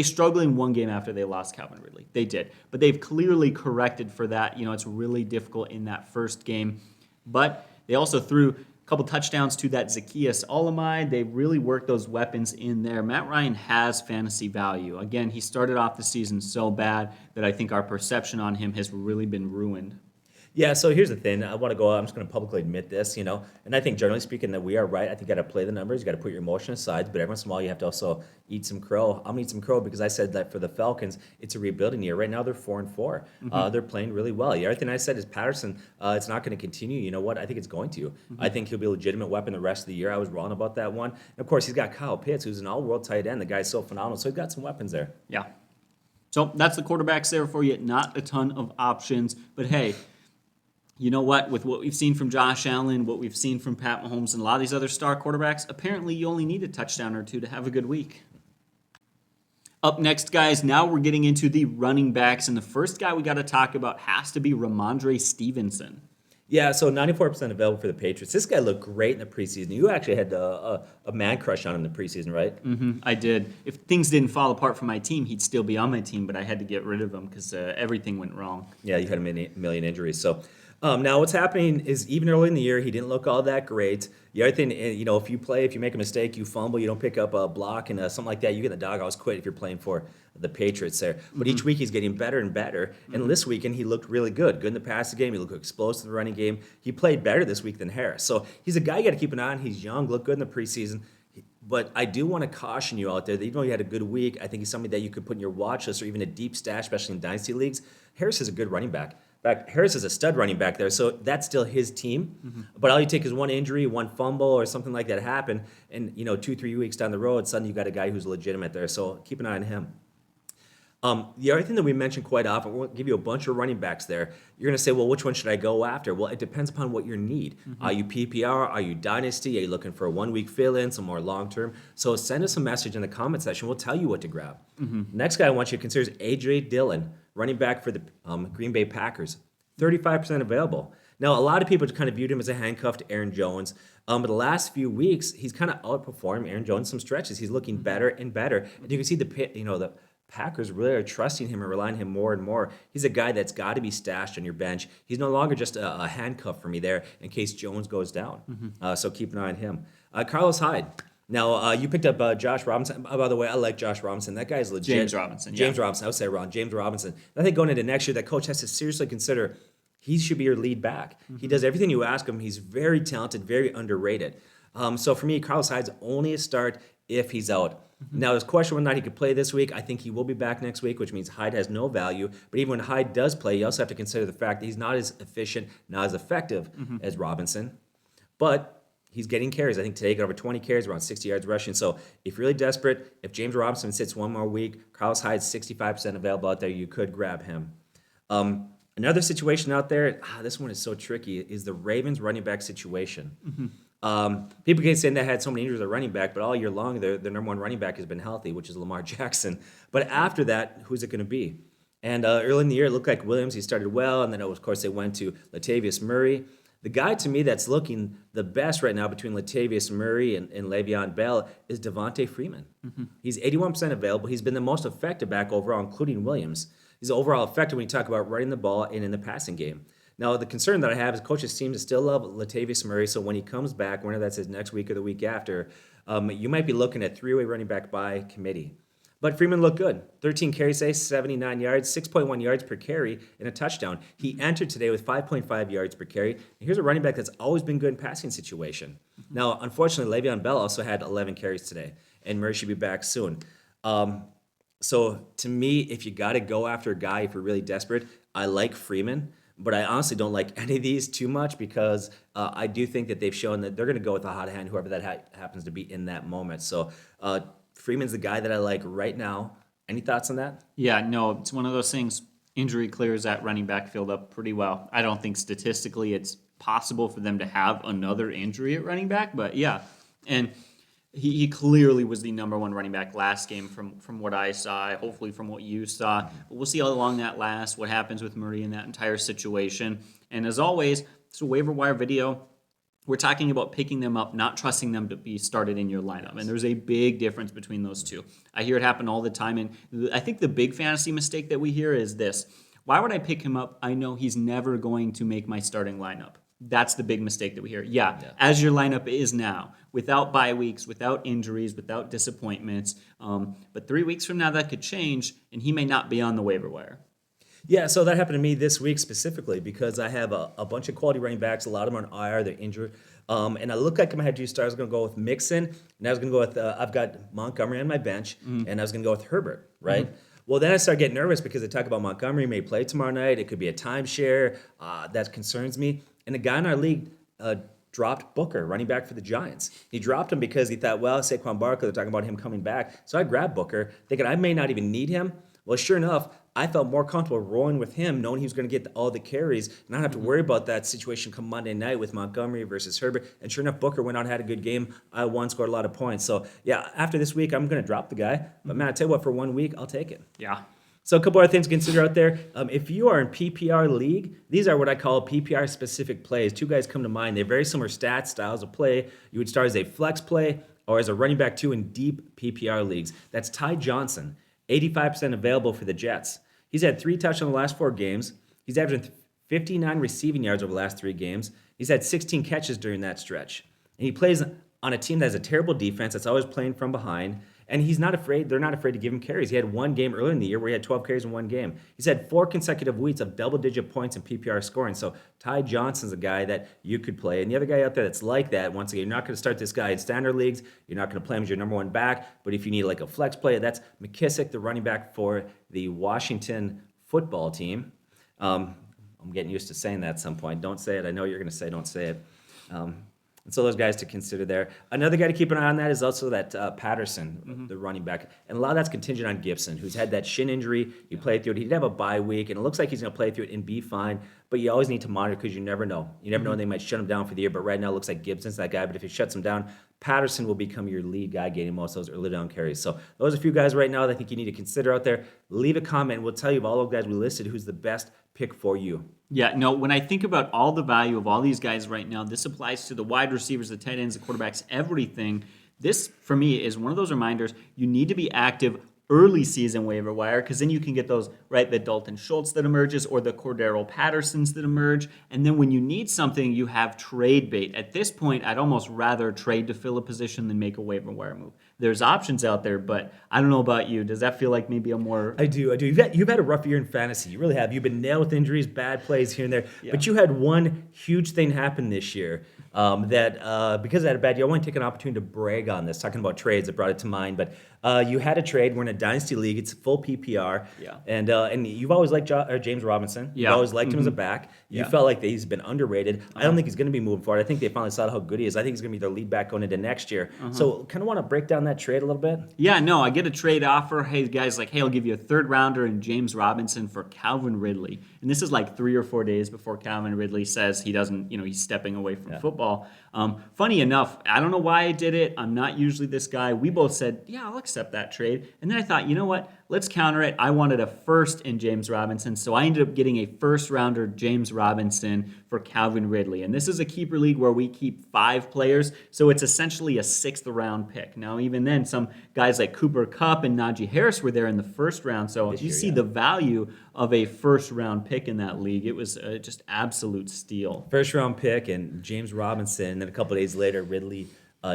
struggled in one game after they lost Calvin Ridley. They did. But they've clearly corrected for that. It's really difficult in that first game. But they also threw a couple touchdowns to that Zacchaeus Olamide. They really worked those weapons in there. Matt Ryan has fantasy value. Again, he started off the season so bad that I think our perception on him has really been ruined. Yeah, so here's the thing. I'm just going to publicly admit this, and I think generally speaking that we are right. I think you got to play the numbers. You got to put your emotion aside, but every once in a while you have to also eat some crow. I'm going to eat some crow because I said that for the Falcons, it's a rebuilding year. Right now they're 4-4. They're playing really well. The other thing I said is Patterson, it's not going to continue. You know what? I think it's going to. I think he'll be a legitimate weapon the rest of the year. I was wrong about that one. And of course, he's got Kyle Pitts, who's an all-world tight end. The guy's so phenomenal. So he's got some weapons there. Yeah. So that's the quarterbacks there for you. Not a ton of options, but hey, you know what? With what we've seen from Josh Allen, what we've seen from Pat Mahomes, and a lot of these other star quarterbacks, apparently you only need a touchdown or two to have a good week. Up next, guys, now we're getting into the running backs, and the first guy we got to talk about has to be Ramondre Stevenson. Yeah, so 94% available for the Patriots. This guy looked great in the preseason. You actually had a man crush on him in the preseason, right? I did. If things didn't fall apart for my team, he'd still be on my team, but I had to get rid of him because everything went wrong. Yeah, you had a million injuries. So now what's happening is even early in the year, he didn't look all that great. The other thing, if you make a mistake, you fumble, you don't pick up a block and something like that, you get the doghouse quit if you're playing for the Patriots there. But each week he's getting better and better. And this weekend he looked really good. Good in the passing game. He looked explosive in the running game. He played better this week than Harris. So he's a guy you got to keep an eye on. He's young, looked good in the preseason. But I do want to caution you out there that even though he had a good week, I think he's somebody that you could put in your watch list or even a deep stash, especially in dynasty leagues. Harris is a good running back. In fact, Harris is a stud running back there, so that's still his team. But all you take is one injury, one fumble, or something like that happen, and 2-3 weeks down the road, suddenly you got a guy who's legitimate there. So keep an eye on him. The other thing that we mention quite often, we'll give you a bunch of running backs there. You're going to say, well, which one should I go after? Well, it depends upon what your need. Are you PPR? Are you Dynasty? Are you looking for a 1 week fill-in, some more long-term? So send us a message in the comment section. We'll tell you what to grab. Next guy I want you to consider is A.J. Dillon, running back for the Green Bay Packers. 35% available. Now, a lot of people kind of viewed him as a handcuff to Aaron Jones. But the last few weeks, he's kind of outperformed Aaron Jones some stretches. He's looking better and better. And you can see the Packers really are trusting him and relying on him more and more. He's a guy that's got to be stashed on your bench. He's no longer just a handcuff for me there in case Jones goes down. So keep an eye on him. Carlos Hyde. Now, you picked up Josh Robinson. By the way, I like Josh Robinson. That guy's legit. James Robinson. James Robinson. I would say wrong. James Robinson. I think going into next year, that coach has to seriously consider he should be your lead back. He does everything you ask him. He's very talented, very underrated. So for me, Carlos Hyde's only a start if he's out. Now, there's a question whether or not he could play this week. I think he will be back next week, which means Hyde has no value. But even when Hyde does play, you also have to consider the fact that he's not as efficient, not as effective as Robinson. But he's getting carries. I think today he got over 20 carries, around 60 yards rushing. So if you're really desperate, if James Robinson sits one more week, Carlos Hyde's 65% available out there. You could grab him. Another situation out there, this one is so tricky, is the Ravens running back situation. People keep saying they had so many injuries at running back, but all year long, their number one running back has been healthy, which is Lamar Jackson. But after that, who's it going to be? And early in the year, it looked like Williams. He started well, and then, of course, they went to Latavius Murray. The guy, to me, that's looking the best right now between Latavius Murray and Le'Veon Bell is Devontae Freeman. He's 81% available. He's been the most effective back overall, including Williams. He's overall effective when you talk about running the ball and in the passing game. Now, the concern that I have is coaches seem to still love Latavius Murray, so when he comes back, whether that's his next week or the week after, you might be looking at three-way running back by committee. But Freeman looked good. 13 carries today, 79 yards, 6.1 yards per carry, and a touchdown. He entered today with 5.5 yards per carry. And here's a running back that's always been good in passing situation. Now, unfortunately, Le'Veon Bell also had 11 carries today, and Murray should be back soon. So to me, if you got to go after a guy, if you're really desperate, I like Freeman. But I honestly don't like any of these too much because I do think that they've shown that they're going to go with a hot hand, whoever that happens to be in that moment. So Freeman's the guy that I like right now. Any thoughts on that? Yeah, no, it's one of those things. Injury clears that running back field up pretty well. I don't think statistically it's possible for them to have another injury at running back, but yeah. And He clearly was the number one running back last game from what I saw, hopefully from what you saw. But we'll see how long that lasts, what happens with Murray in that entire situation. And as always, it's a waiver wire video. We're talking about picking them up, not trusting them to be started in your lineup. And there's a big difference between those two. I hear it happen all the time. And I think the big fantasy mistake that we hear is this. Why would I pick him up? I know he's never going to make my starting lineup. That's the big mistake that we hear. Yeah, as your lineup is now, without bye weeks, without injuries, without disappointments. But 3 weeks from now, that could change, and he may not be on the waiver wire. Yeah, so that happened to me this week specifically because I have a bunch of quality running backs. A lot of them are on IR, they're injured. And I look like I had two stars. I was going to go with Mixon, and I was going to go with, I've got Montgomery on my bench, and I was going to go with Herbert, right? Mm-hmm. Well, then I started getting nervous because they talk about Montgomery may play tomorrow night. It could be a timeshare. That concerns me. And the guy in our league dropped Booker, running back for the Giants. He dropped him because he thought, well, Saquon Barkley, they're talking about him coming back. So I grabbed Booker, thinking I may not even need him. Well, sure enough, I felt more comfortable rolling with him, knowing he was going to get all the carries, and not have to worry about that situation come Monday night with Montgomery versus Herbert. And sure enough, Booker went out and had a good game. I won, scored a lot of points. So, yeah, after this week, I'm going to drop the guy. But, man, I tell you what, for 1 week, I'll take it. Yeah. So a couple other things to consider out there. If you are in PPR league, these are what I call PPR-specific plays. Two guys come to mind. They have very similar stats, styles of play. You would start as a flex play or as a running back two in deep PPR leagues. That's Ty Johnson, 85% available for the Jets. He's had 3 touchdowns in the last 4 games. He's averaging 59 receiving yards over the last 3 games. He's had 16 catches during that stretch. And he plays on a team that has a terrible defense that's always playing from behind. And he's not afraid. They're not afraid to give him carries. He had 1 game earlier in the year where he had 12 carries in 1 game. He's had 4 consecutive weeks of double-digit points in PPR scoring. So Ty Johnson's a guy that you could play. And the other guy out there that's like that, once again, you're not going to start this guy in standard leagues. You're not going to play him as your number 1 back. But if you need like a flex play, that's McKissick, the running back for the Washington football team. I'm getting used to saying that at some point. Don't say it. I know you're going to say don't say it. And so those guys to consider there. Another guy to keep an eye on that is also that Patterson, the running back. And a lot of that's contingent on Gibson, who's had that shin injury. He played through it. He did have a bye week, and it looks like he's going to play through it and be fine. But you always need to monitor because you never know. You never know when they might shut him down for the year. But right now it looks like Gibson's that guy. But if he shuts him down, Patterson will become your lead guy getting most of those early down carries. So those are a few guys right now that I think you need to consider out there. Leave a comment, and we'll tell you of all those guys we listed who's the best pick for you. Yeah, no, when I think about all the value of all these guys right now, this applies to the wide receivers, the tight ends, the quarterbacks, everything. This, for me, is one of those reminders you need to be active early season waiver wire because then you can get those, right, the Dalton Schultz that emerges or the Cordero Pattersons that emerge. And then when you need something, you have trade bait. At this point, I'd almost rather trade to fill a position than make a waiver wire move. There's options out there, but I don't know about you. Does that feel like maybe a more... I do. You've had a rough year in fantasy. You really have. You've been nailed with injuries, bad plays here and there. Yeah. But you had one huge thing happen this year that because I had a bad year, I want to take an opportunity to brag on this, talking about trades that brought it to mind. But you had a trade. We're in a dynasty league. It's full PPR. Yeah. And you've always liked James Robinson. Yeah. You've always liked him as a back. You felt like that he's been underrated. I don't think he's going to be moving forward. I think they finally saw how good he is. I think he's going to be their lead back going into next year. So kind of want to break down that trade a little bit. Yeah, no, I get a trade offer. Hey, guys, like, hey, I'll give you a 3rd rounder and James Robinson for Calvin Ridley. And this is like 3 or 4 days before Calvin Ridley says he doesn't, he's stepping away from football. Funny enough, I don't know why I did it. I'm not usually this guy. We both said, yeah, I'll accept that trade. And then I thought, you know what? Let's counter it. I wanted a 1st in James Robinson, so I ended up getting a 1st rounder James Robinson for Calvin Ridley. And this is a keeper league where we keep 5 players, so it's essentially a 6th round pick. Now, even then, some guys like Cooper Kupp and Najee Harris were there in the 1st round, so you see the value of a 1st round pick in that league. It was just absolute steal. 1st round pick and James Robinson, and then a couple of days later, Ridley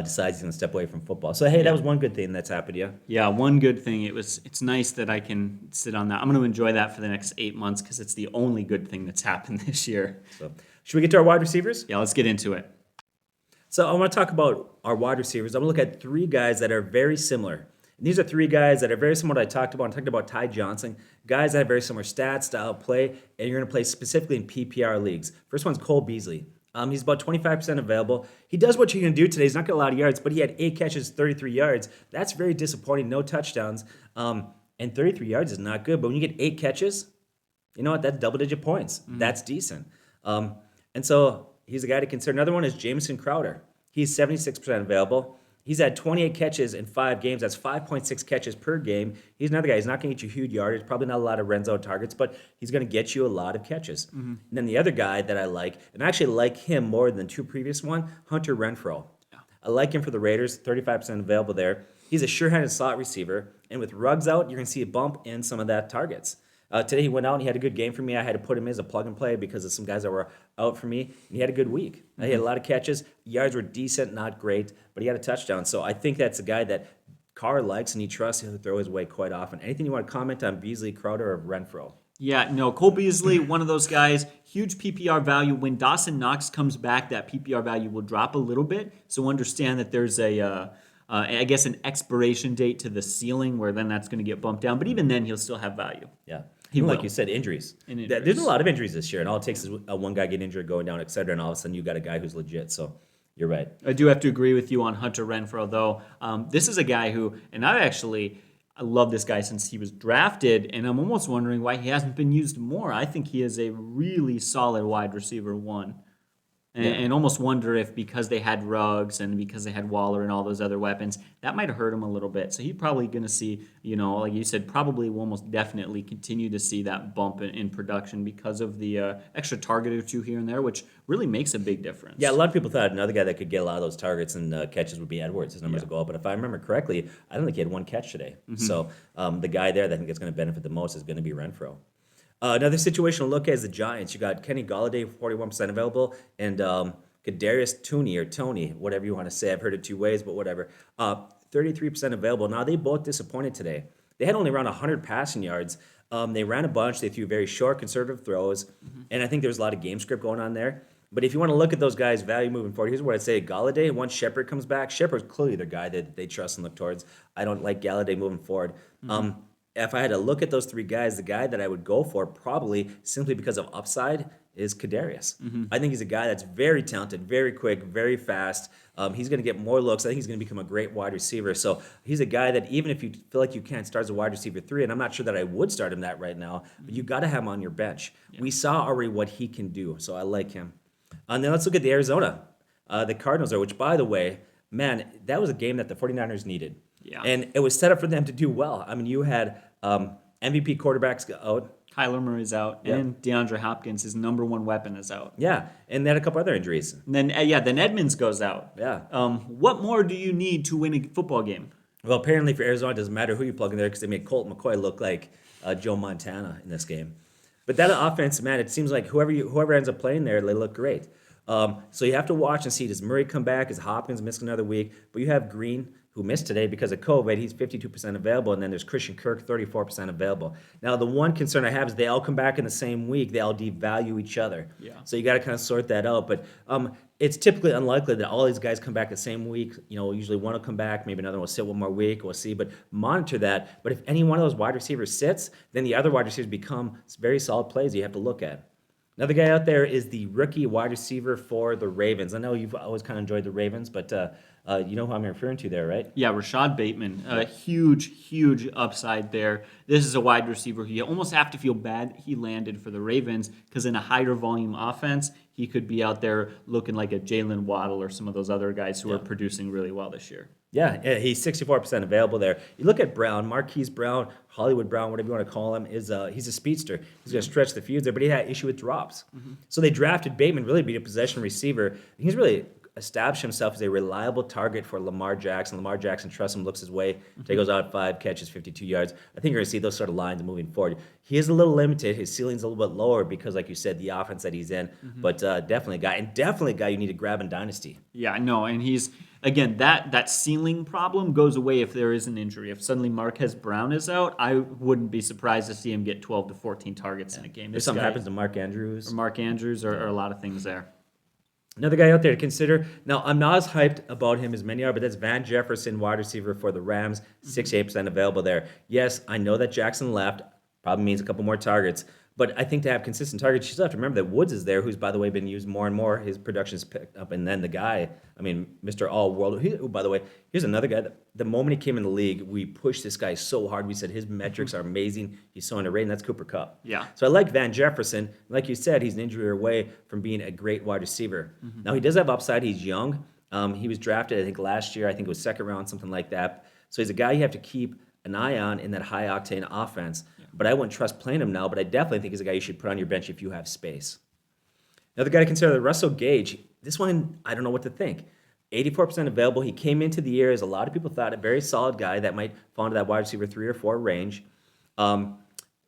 decides he's going to step away from football. So, hey, that was one good thing that's happened to you. Yeah, one good thing. It's nice that I can sit on that. I'm going to enjoy that for the next 8 months because it's the only good thing that's happened this year. So, should we get to our wide receivers? Yeah, let's get into it. So, I want to talk about our wide receivers. I'm going to look at 3 guys that are very similar. And these are 3 guys that are very similar to what I talked about. I'm talking about Ty Johnson, guys that have very similar stats, style of play, and you're going to play specifically in PPR leagues. First one's Cole Beasley. He's about 25% available. He does what you can do today. He's not got a lot of yards, but he had 8 catches, 33 yards. That's very disappointing. No touchdowns. And 33 yards is not good. But when you get 8 catches, you know what? That's double-digit points. That's decent. And so he's a guy to consider. Another one is Jamison Crowder. He's 76% available. He's had 28 catches in 5 games. That's 5.6 catches per game. He's another guy. He's not going to get you huge yardage, probably not a lot of red zone targets, but he's going to get you a lot of catches. And then the other guy that I like, and I actually like him more than the 2 previous one, Hunter Renfrow. Yeah. I like him for the Raiders, 35% available there. He's a sure-handed slot receiver, and with Ruggs out, you're going to see a bump in some of that targets. Today he went out and he had a good game for me. I had to put him as a plug and play because of some guys that were out for me. And he had a good week. He had a lot of catches. Yards were decent, not great, but he had a touchdown. So I think that's a guy that Carr likes and he trusts. He'll throw his way quite often. Anything you want to comment on Beasley, Crowder, or Renfrow? Yeah, no, Cole Beasley, one of those guys, huge PPR value. When Dawson Knox comes back, that PPR value will drop a little bit. So understand that there's I guess an expiration date to the ceiling where then that's going to get bumped down. But even then, he'll still have value. Yeah. He like will. you said, injuries. And injuries. There's a lot of injuries this year, and all it takes is one guy get injured, going down, et cetera, and all of a sudden you got a guy who's legit. So you're right. I do have to agree with you on Hunter Renfrow, though. This is a guy who, and I love this guy since he was drafted, and I'm almost wondering why he hasn't been used more. I think he is a really solid wide receiver 1. And almost wonder if because they had Ruggs and because they had Waller and all those other weapons, that might have hurt him a little bit. So he's probably going to see, like you said, probably will almost definitely continue to see that bump in production because of the extra target or 2 here and there, which really makes a big difference. Yeah, a lot of people thought another guy that could get a lot of those targets and catches would be Edwards. His numbers would go up. But if I remember correctly, I don't think he had 1 catch today. So the guy there that I think is going to benefit the most is going to be Renfrow. Another situational look at is the Giants. You got Kenny Golladay, 41% available, and Kadarius Tony, whatever you want to say. I've heard it 2 ways, but whatever. 33% available. Now, they both disappointed today. They had only around 100 passing yards. They ran a bunch. They threw very short, conservative throws, and I think there was a lot of game script going on there. But if you want to look at those guys' value moving forward, here's what I'd say. Golladay, once Shepard comes back, Shepard's clearly their guy that they trust and look towards. I don't like Golladay moving forward. If I had to look at those 3 guys, the guy that I would go for probably simply because of upside is Kadarius. I think he's a guy that's very talented, very quick, very fast. He's going to get more looks. I think he's going to become a great wide receiver. So he's a guy that even if you feel like you can't start as a wide receiver 3, and I'm not sure that I would start him that right now, but you got to have him on your bench. Yeah. We saw already what he can do, so I like him. And then let's look at the Arizona. The Cardinals are, which by the way, man, that was a game that the 49ers needed. Yeah. And it was set up for them to do well. I mean, you had MVP quarterbacks out. Kyler Murray's out, and DeAndre Hopkins, his number 1 weapon, is out. Yeah, and they had a couple other injuries. And then Edmonds goes out. Yeah. What more do you need to win a football game? Well, apparently for Arizona, it doesn't matter who you plug in there because they made Colt McCoy look like Joe Montana in this game. But that offense, man, it seems like whoever ends up playing there, they look great. So you have to watch and see, does Murray come back? Is Hopkins miss another week? But you have Green, who missed today because of COVID. He's 52% available, and then there's Christian Kirk, 34% available. Now, the one concern I have is they all come back in the same week. They all devalue each other. Yeah. So you got to kind of sort that out. But it's typically unlikely that all these guys come back the same week. Usually one will come back, maybe another will sit one more week. We'll see. But monitor that. But if any one of those wide receivers sits, then the other wide receivers become very solid plays you have to look at. Another guy out there is the rookie wide receiver for the Ravens. I know you've always kind of enjoyed the Ravens, but you know who I'm referring to there, right? Yeah, Rashad Bateman. Huge upside there. This is a wide receiver who you almost have to feel bad he landed for the Ravens because in a higher volume offense, he could be out there looking like a Jalen Waddle or some of those other guys who are producing really well this year. Yeah, he's 64% available there. You look at Brown, Marquise Brown, Hollywood Brown, whatever you want to call him, he's a speedster. He's going to stretch the field there, but he had issue with drops. So they drafted Bateman, really be a possession receiver. He's really established himself as a reliable target for Lamar Jackson. Lamar Jackson trusts him, looks his way. Today goes out 5 catches, 52 yards. I think you're going to see those sort of lines moving forward. He is a little limited. His ceiling's a little bit lower because, like you said, the offense that he's in. But definitely a guy you need to grab in Dynasty. Yeah, I know. And he's, again, that ceiling problem goes away if there is an injury. If suddenly Marquez Brown is out, I wouldn't be surprised to see him get 12 to 14 targets in a game. If something happens to Mark Andrews. Or a lot of things there. Another guy out there to consider. Now, I'm not as hyped about him as many are, but that's Van Jefferson, wide receiver for the Rams, 68% available there. Yes, I know that Jackson left. Probably means a couple more targets. But I think to have consistent targets, you still have to remember that Woods is there, who's, by the way, been used more and more. His production's picked up. And then the guy, Mr. All-World, who, by the way, here's another guy that the moment he came in the league, we pushed this guy so hard. We said his metrics are amazing. He's so underrated, and that's Cooper Kupp. Yeah. So I like Van Jefferson. Like you said, he's an injury away from being a great wide receiver. Now, he does have upside. He's young. He was drafted, I think, last year. I think it was second round, something like that. So he's a guy you have to keep an eye on in that high-octane offense. But I wouldn't trust playing him now, but I definitely think he's a guy you should put on your bench if you have space. Another guy to consider, Russell Gage. This one, I don't know what to think. 84% available. He came into the year, as a lot of people thought, a very solid guy that might fall into that wide receiver 3 or 4 range.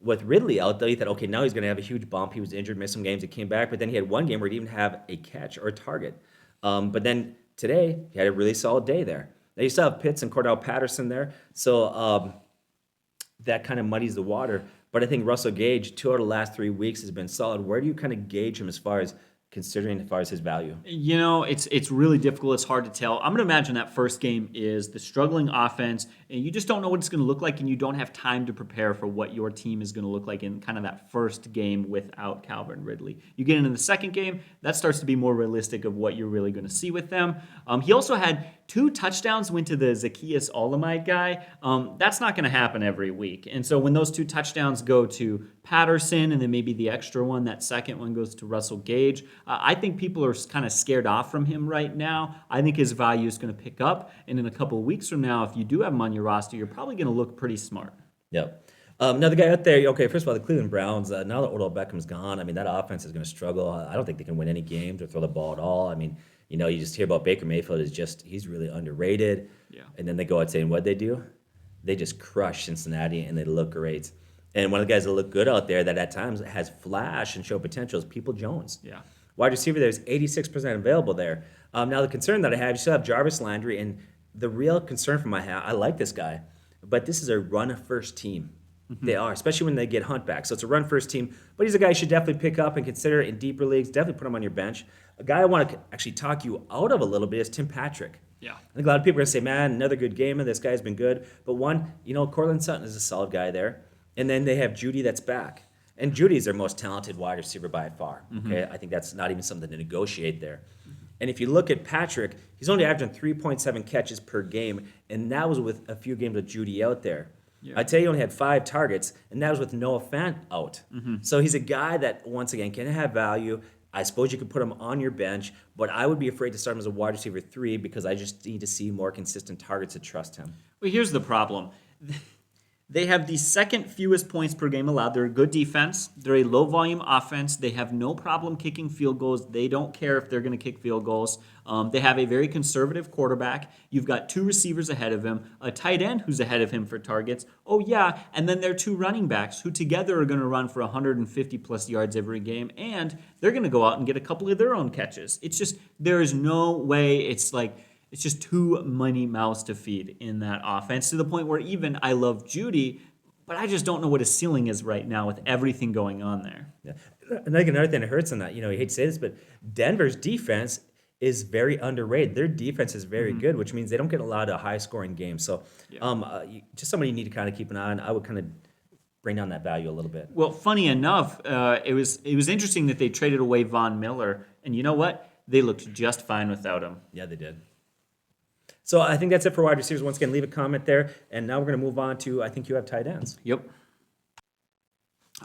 With Ridley out, though, you thought, okay, now he's going to have a huge bump. He was injured, missed some games, he came back, but then he had one game where he didn't even have a catch or a target. But then today, he had a really solid day there. Now you still have Pitts and Cordell Patterson there, so that kind of muddies the water. But I think Russell Gage, 2 out of the last 3 weeks, has been solid. Where do you kind of gauge him as far as his value? It's really difficult. It's hard to tell. I'm going to imagine that first game is the struggling offense, and you just don't know what it's going to look like, and you don't have time to prepare for what your team is going to look like in kind of that first game without Calvin Ridley. You get into the second game, that starts to be more realistic of what you're really going to see with them. He also had 2 touchdowns went to the Zacchaeus Olamide guy. That's not going to happen every week. And so when those 2 touchdowns go to Patterson and then maybe the extra one, that second one goes to Russell Gage, I think people are kind of scared off from him right now. I think his value is going to pick up. And in a couple of weeks from now, if you do have him on your roster, you're probably going to look pretty smart. Yep. Another guy out there, okay, first of all, the Cleveland Browns, now that Odell Beckham's gone, I mean, that offense is going to struggle. I don't think they can win any games or throw the ball at all. I mean, you just hear about Baker Mayfield he's really underrated. Yeah. And then they go out saying, what'd they do? They just crush Cincinnati and they look great. And one of the guys that look good out there that at times has flash and show potential is People Jones. Yeah. Wide receiver, there's 86% available there. Now, the concern that I have, you still have Jarvis Landry, and the real concern from my hat, I like this guy, but this is a run-first team. Mm-hmm. They are, especially when they get Hunt back. So it's a run-first team, but he's a guy you should definitely pick up and consider in deeper leagues. Definitely put him on your bench. A guy I want to actually talk you out of a little bit is Tim Patrick. Yeah. I think a lot of people are going to say, man, another good game, and this guy's been good. But one, Cortland Sutton is a solid guy there. And then they have Judy that's back. And Judy's their most talented wide receiver by far. Mm-hmm. Okay, I think that's not even something to negotiate there. Mm-hmm. And if you look at Patrick, he's only averaging 3.7 catches per game, and that was with a few games with Judy out there. Yeah. I tell you, he only had 5 targets, and that was with Noah Fant out. Mm-hmm. So he's a guy that, once again, can have value. I suppose you could put him on your bench, but I would be afraid to start him as a wide receiver 3 because I just need to see more consistent targets to trust him. Well, here's the problem. They have the second fewest points per game allowed. They're a good defense. They're a low-volume offense. They have no problem kicking field goals. They don't care if they're going to kick field goals. They have a very conservative quarterback. You've got 2 receivers ahead of him, a tight end who's ahead of him for targets. Oh, yeah, and then there are 2 running backs who together are going to run for 150-plus yards every game, and they're going to go out and get a couple of their own catches. It's just there is no way it's just too many mouths to feed in that offense to the point where even I love Judy, but I just don't know what his ceiling is right now with everything going on there. Yeah. And I think another thing that hurts on that, you hate to say this, but Denver's defense is very underrated. Their defense is very good, which means they don't get a lot of high-scoring games. So just somebody you need to kind of keep an eye on. I would kind of bring down that value a little bit. Well, funny enough, it was interesting that they traded away Von Miller, and you know what? They looked just fine without him. Yeah, they did. So I think that's it for wide receivers. Once again, leave a comment there. And now we're going to move on to, I think you have tight ends. Yep.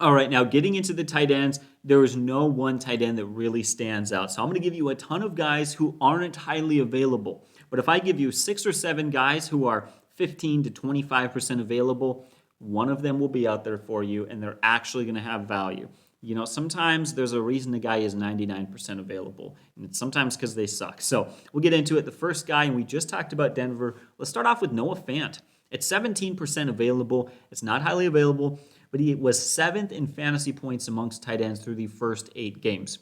All right, now getting into the tight ends, there is no one tight end that really stands out. So I'm going to give you a ton of guys who aren't highly available. But if I give you 6 or 7 guys who are 15 to 25% available, one of them will be out there for you, and they're actually going to have value. Sometimes there's a reason the guy is 99% available, and it's sometimes because they suck. So we'll get into it. The first guy, and we just talked about Denver. Let's start off with Noah Fant. It's 17% available. It's not highly available, but he was 7th in fantasy points amongst tight ends through the first 8 games.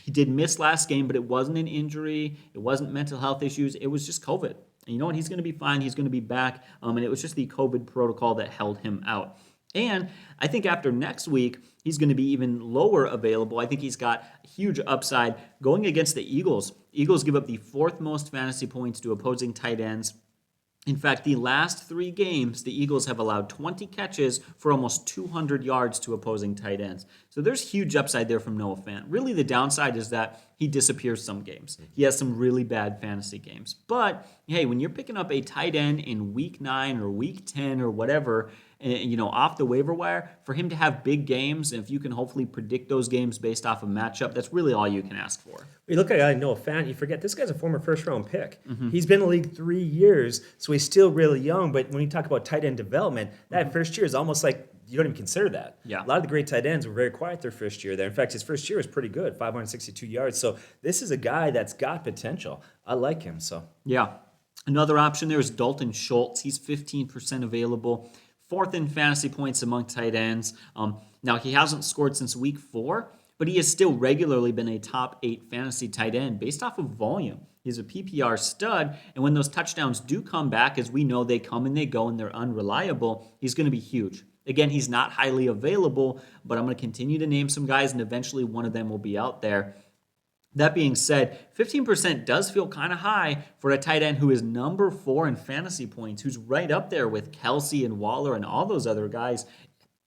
He did miss last game, but it wasn't an injury. It wasn't mental health issues. It was just COVID. And you know what? He's going to be fine. He's going to be back, and it was just the COVID protocol that held him out. And I think after next week, he's going to be even lower available. I think he's got a huge upside going against the Eagles. Eagles give up the 4th most fantasy points to opposing tight ends. In fact, the last 3 games, the Eagles have allowed 20 catches for almost 200 yards to opposing tight ends. So there's huge upside there from Noah Fant. Really, the downside is that he disappears some games. He has some really bad fantasy games. But, hey, when you're picking up a tight end in week 9 or week 10 or whatever, off the waiver wire, for him to have big games, and if you can hopefully predict those games based off of matchup, that's really all you can ask for. You look at a guy like Noah Fant, you forget this guy's a former first-round pick. He's been in the league 3 years, so he's still really young. But when you talk about tight end development, that first year is almost like you don't even consider that. Yeah. A lot of the great tight ends were very quiet their first year there. In fact, his first year was pretty good, 562 yards. So this is a guy that's got potential. I like him. So Yeah. Another option there is Dalton Schultz. He's 15% available. Fourth in fantasy points among tight ends. Now, he hasn't scored since week 4, but he has still regularly been a top 8 fantasy tight end based off of volume. He's a PPR stud, and when those touchdowns do come back, as we know they come and they go and they're unreliable, he's going to be huge. Again, he's not highly available, but I'm going to continue to name some guys, and eventually one of them will be out there. That being said, 15% does feel kind of high for a tight end who is number 4 in fantasy points, who's right up there with Kelsey and Waller and all those other guys.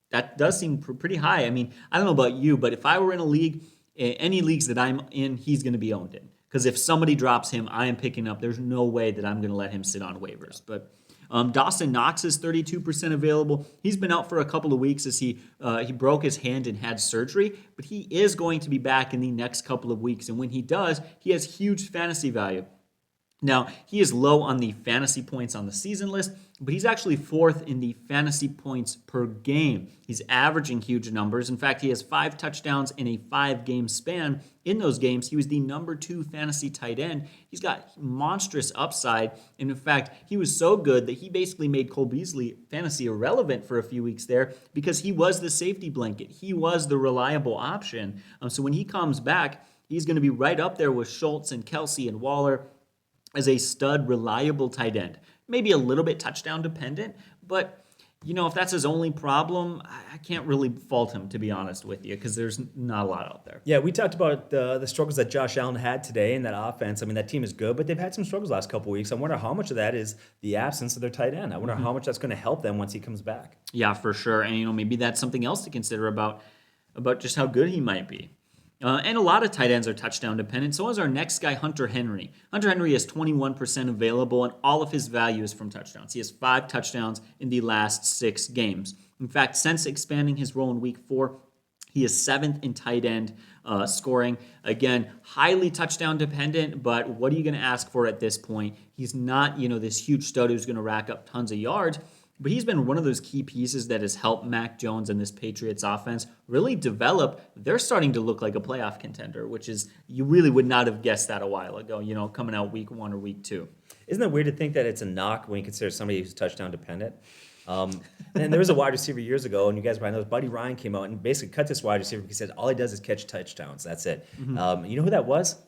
That does seem pretty high. I mean, I don't know about you, but if I were in a league, any leagues that I'm in, he's going to be owned in. Because if somebody drops him, I am picking up. There's no way that I'm going to let him sit on waivers. But Dawson Knox is 32% available. He's been out for a couple of weeks as he broke his hand and had surgery, but he is going to be back in the next couple of weeks. And when he does, he has huge fantasy value. Now, he is low on the fantasy points on the season list, but he's actually 4th in the fantasy points per game. He's averaging huge numbers. In fact, he has 5 touchdowns in a 5-game span. In those games, he was the number 2 fantasy tight end. He's got monstrous upside. And in fact, he was so good that he basically made Cole Beasley fantasy irrelevant for a few weeks there because he was the safety blanket. He was the reliable option. So when he comes back, he's going to be right up there with Schultz and Kelsey and Waller as a stud, reliable tight end. Maybe a little bit touchdown dependent, but if that's his only problem, I can't really fault him, to be honest with you, because there's not a lot out there. yeah, we talked about the struggles that Josh Allen had today in that offense. I mean, that team is good, but they've had some struggles last couple of weeks. I wonder how much of that is the absence of their tight end. I wonder how much that's going to help them once he comes back. Yeah, for sure. And maybe that's something else to consider about just how good he might be. And a lot of tight ends are touchdown dependent. So is our next guy, Hunter Henry. Hunter Henry is 21% available, and all of his value is from touchdowns. He has 5 touchdowns in the last 6 games. In fact, since expanding his role in week 4, he is 7th in tight end scoring. Again, highly touchdown dependent, but what are you going to ask for at this point? He's not, this huge stud who's going to rack up tons of yards. But he's been one of those key pieces that has helped Mac Jones and this Patriots offense really develop. They're starting to look like a playoff contender, which is, you really would not have guessed that a while ago, coming out week 1 or week 2. Isn't it weird to think that it's a knock when you consider somebody who's touchdown dependent? And there was a wide receiver years ago, and you guys might know, Buddy Ryan came out and basically cut this wide receiver because he said all he does is catch touchdowns. That's it. Mm-hmm. You know who that was?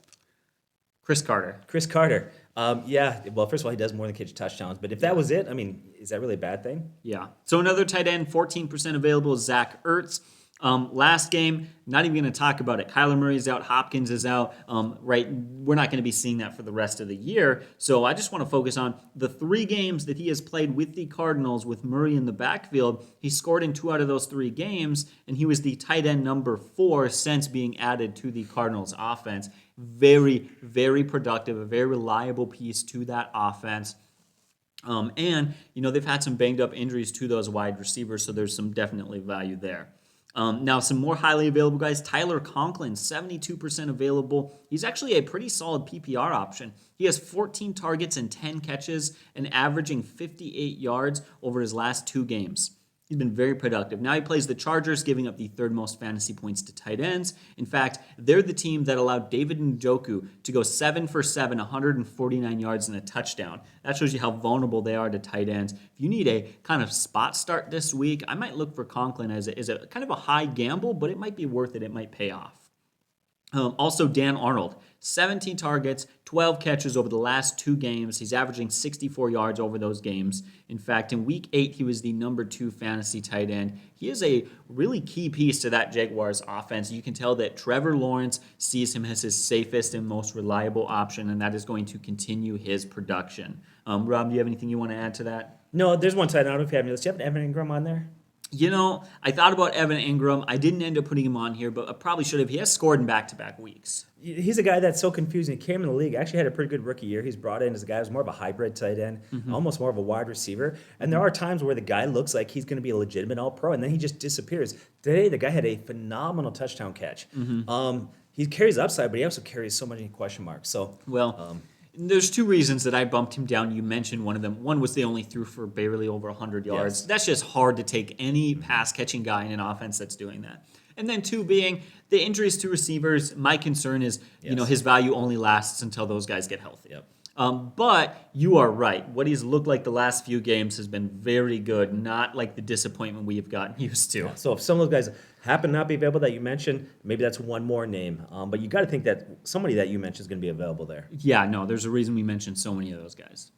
Chris Carter. Chris Carter. Yeah, well, first of all, he does more than catch touchdowns. But if that was it, I mean, is that really a bad thing? Yeah. So another tight end, 14% available, is Zach Ertz. Last game, not even going to talk about it. Kyler Murray's out, Hopkins is out. Right, we're not going to be seeing that for the rest of the year. So I just want to focus on the 3 games that he has played with the Cardinals with Murray in the backfield. He scored in 2 out of those 3 games, and he was the tight end number 4 since being added to the Cardinals offense. Very, very productive, a very reliable piece to that offense. And they've had some banged up injuries to those wide receivers, so there's some definitely value there. Now, some more highly available guys. Tyler Conklin, 72% available. He's actually a pretty solid PPR option. He has 14 targets and 10 catches and averaging 58 yards over his last 2 games. He's been very productive. Now he plays the Chargers, giving up the 3rd most fantasy points to tight ends. In fact, they're the team that allowed David Njoku to go 7 for 7, 149 yards and a touchdown. That shows you how vulnerable they are to tight ends. If you need a kind of spot start this week, I might look for Conklin as a kind of a high gamble, but it might be worth it. It might pay off. Also, Dan Arnold, 17 targets, 12 catches over the last 2 games. He's averaging 64 yards over those games. In fact, in week 8, he was the number 2 fantasy tight end. He is a really key piece to that Jaguars offense. You can tell that Trevor Lawrence sees him as his safest and most reliable option, and that is going to continue his production. Rob, do you have anything you want to add to that? No, there's one tight end. I don't know if you have any. Do you have Evan Ingram on there? I thought about Evan Ingram. I didn't end up putting him on here, but I probably should have. He has scored in back-to-back weeks. He's a guy that's so confusing. He came in the league, actually had a pretty good rookie year. He's brought in as a guy who's more of a hybrid tight end, almost more of a wide receiver. And there are times where the guy looks like he's going to be a legitimate all-pro, and then he just disappears. Today, the guy had a phenomenal touchdown catch. He carries upside, but he also carries so many question marks. So, There's two reasons that I bumped him down. You mentioned one of them. One was they only threw for barely over 100 yards. Yes. That's just hard to take any pass-catching guy in an offense that's doing that. And then two being the injuries to receivers. My concern is, his value only lasts until those guys get healthy. Yep. But you are right. What he's looked like the last few games has been very good, not like the disappointment we have gotten used to. So if some of those guys happen to not be available that you mentioned, maybe that's one more name. But you got to think that somebody that you mentioned is going to be available there. Yeah, no, there's a reason we mentioned so many of those guys.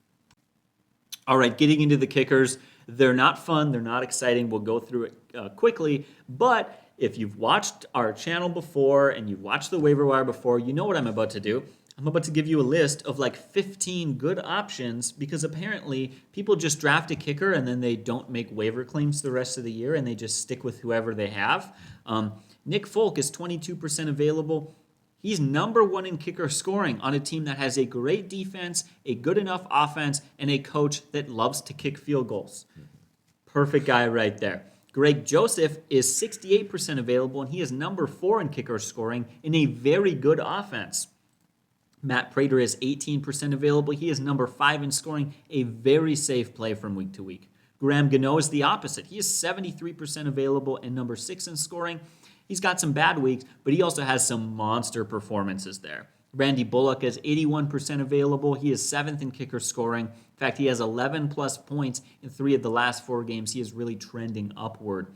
All right, getting into the kickers. They're not fun. They're not exciting. We'll go through it quickly. But if you've watched our channel before and you've watched the waiver wire before, you know what I'm about to do. I'm about to give you a list of like 15 good options because apparently people just draft a kicker and then they don't make waiver claims the rest of the year and they just stick with whoever they have. Nick Folk is 22% available. He's number one in kicker scoring on a team that has a great defense, a good enough offense, and a coach that loves to kick field goals. Perfect guy right there. Greg Joseph is 68% available, and he is number 4 in kicker scoring in a very good offense. Matt Prater is 18% available. He is number 5 in scoring, a very safe play from week to week. Graham Gano is the opposite. He is 73% available and number 6 in scoring. He's got some bad weeks, but he also has some monster performances there. Randy Bullock is 81% available. He is 7th in kicker scoring. In fact, he has 11 plus points in 3 of the last 4 games. He is really trending upward.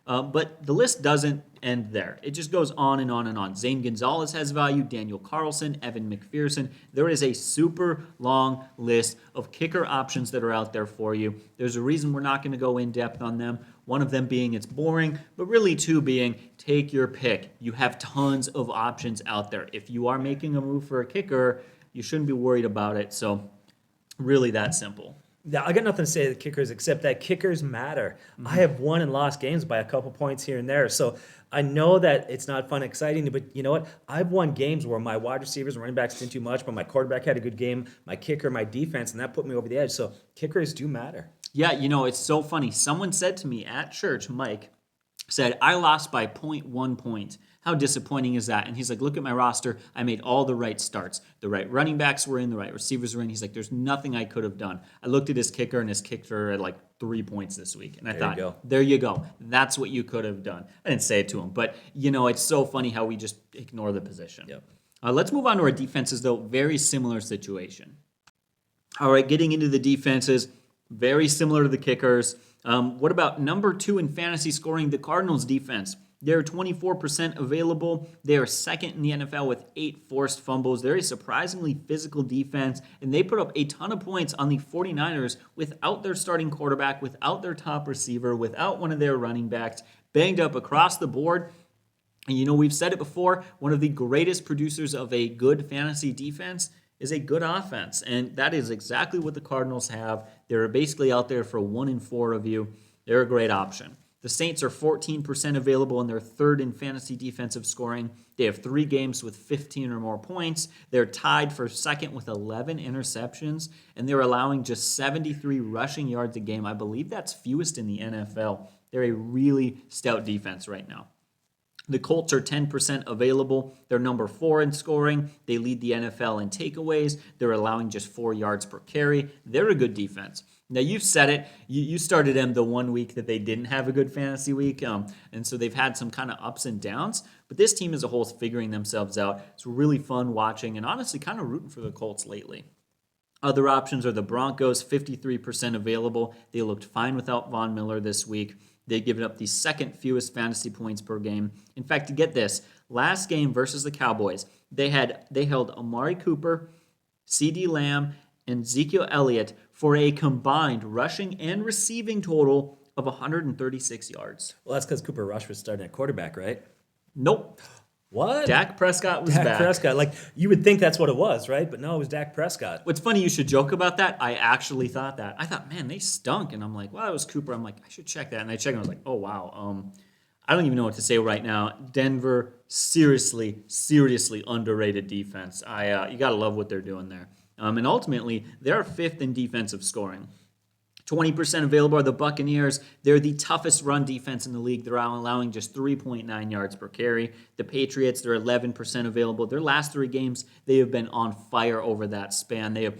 But the list doesn't end there. It just goes on and on and on. Zane Gonzalez has value, Daniel Carlson, Evan McPherson. There is a super long list of kicker options that are out there for you. There's a reason we're not going to go in depth on them. One of them being it's boring, but really two being take your pick. You have tons of options out there. If you are making a move for a kicker, you shouldn't be worried about it. So really that simple. Yeah, I got nothing to say to the kickers except that kickers matter. I have won and lost games by a couple points here and there. So I know that it's not fun, exciting, but you know what? I've won games where my wide receivers and running backs didn't do much, but my quarterback had a good game, my kicker, my defense, and that put me over the edge. So kickers do matter. Yeah, it's so funny. Someone said to me at church, Mike, said, I lost by 0.1 point. How disappointing is that? And he's like, look at my roster. I made all the right starts. The right running backs were in, the right receivers were in. He's like, there's nothing I could have done. I looked at his kicker, and his kicker had like 3 points this week. And I thought, there you go. That's what you could have done. I didn't say it to him, but it's so funny how we just ignore the position. Yep. Let's move on to our defenses, though. Very similar situation. All right, getting into the defenses, very similar to the kickers. What about number 2 in fantasy scoring, the Cardinals defense? They're 24% available. They are 2nd in the NFL with 8 forced fumbles. They're a surprisingly physical defense, and they put up a ton of points on the 49ers without their starting quarterback, without their top receiver, without one of their running backs, banged up across the board. And we've said it before, one of the greatest producers of a good fantasy defense is a good offense, and that is exactly what the Cardinals have. They're basically out there for 1 in 4 of you. They're a great option. The Saints are 14% available, and they're 3rd in fantasy defensive scoring. They have 3 games with 15 or more points. They're tied for 2nd with 11 interceptions, and they're allowing just 73 rushing yards a game. I believe that's fewest in the NFL. They're a really stout defense right now. The Colts are 10% available. They're number 4 in scoring. They lead the NFL in takeaways. They're allowing just 4 yards per carry. They're a good defense. Now, you've said it. You started them the 1 week that they didn't have a good fantasy week, and so they've had some kind of ups and downs. But this team as a whole is figuring themselves out. It's really fun watching and honestly kind of rooting for the Colts lately. Other options are the Broncos, 53% available. They looked fine without Von Miller this week. They've given up the 2nd fewest fantasy points per game. In fact, to get this, last game versus the Cowboys, they held Amari Cooper, CeeDee Lamb, and Ezekiel Elliott for a combined rushing and receiving total of 136 yards. Well, that's because Cooper Rush was starting at quarterback, right? Nope. What? Dak Prescott was Dak back. Prescott. Like, you would think that's what it was, right? But no, it was Dak Prescott. What's funny, you should joke about that. I actually thought that. I thought, man, they stunk. And I'm like, well, it was Cooper. I'm like, I should check that. And I checked and I was like, oh, wow. I don't even know what to say right now. Denver, seriously underrated defense. You got to love what they're doing there. And ultimately, they're fifth in defensive scoring. 20% available are the Buccaneers. They're the toughest run defense in the league. They're allowing just 3.9 yards per carry. The Patriots, they're 11% available. Their last 3 games, they have been on fire over that span. They have,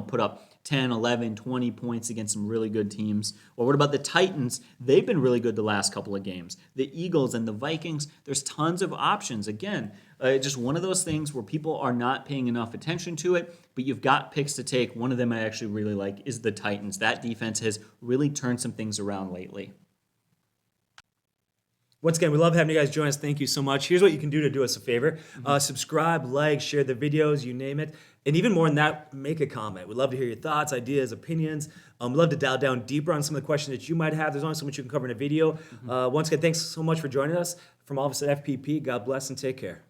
put up 10, 11, 20 points against some really good teams. Or what about the Titans? They've been really good the last couple of games. The Eagles and the Vikings, there's tons of options. Again, just one of those things where people are not paying enough attention to it, but you've got picks to take. One of them I actually really like is the Titans. That defense has really turned some things around lately. Once again, we love having you guys join us. Thank you so much. Here's what you can do to do us a favor. Subscribe, like, share the videos, you name it. And even more than that, make a comment. We'd love to hear your thoughts, ideas, opinions. We'd love to dial down deeper on some of the questions that you might have. There's only so much you can cover in a video. Once again, thanks so much for joining us. From all of us at FPP, God bless and take care.